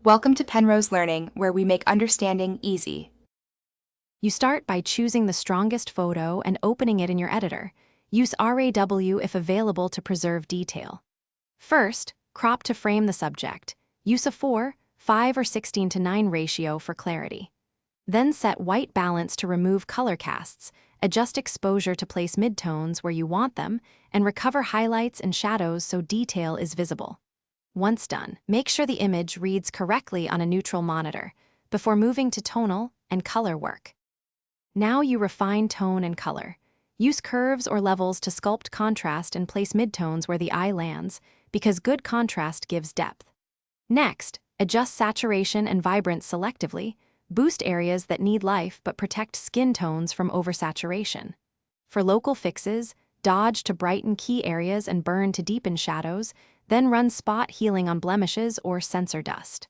Welcome to Penrose Learning, where we make understanding easy. You start by choosing the strongest photo and opening it in your editor. Use RAW if available to preserve detail. First, crop to frame the subject. Use a 4, 5, or 16:9 ratio for clarity. Then set white balance to remove color casts, adjust exposure to place midtones where you want them, and recover highlights and shadows so detail is visible. Once done, make sure the image reads correctly on a neutral monitor before moving to tonal and color work. Now you refine tone and color. Use curves or levels to sculpt contrast and place midtones where the eye lands, because good contrast gives depth. Next, adjust saturation and vibrance selectively, boost areas that need life but protect skin tones from oversaturation. For local fixes, dodge to brighten key areas and burn to deepen shadows, then run spot healing on blemishes or sensor dust.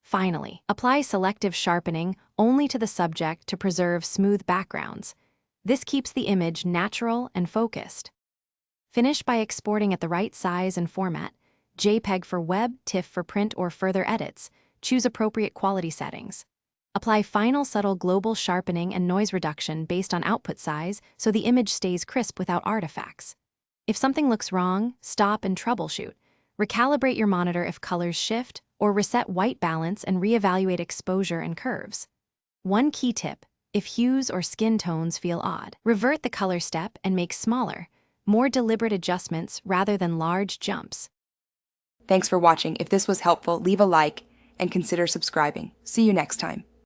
Finally, apply selective sharpening only to the subject to preserve smooth backgrounds. This keeps the image natural and focused. Finish by exporting at the right size and format, JPEG for web, TIFF for print or further edits. Choose appropriate quality settings. Apply final subtle global sharpening and noise reduction based on output size so the image stays crisp without artifacts. If something looks wrong, stop and troubleshoot. Recalibrate your monitor if colors shift, or reset white balance and reevaluate exposure and curves. One key tip: if hues or skin tones feel odd, revert the color step and make smaller, more deliberate adjustments rather than large jumps. Thanks for watching. If this was helpful, leave a like and consider subscribing. See you next time.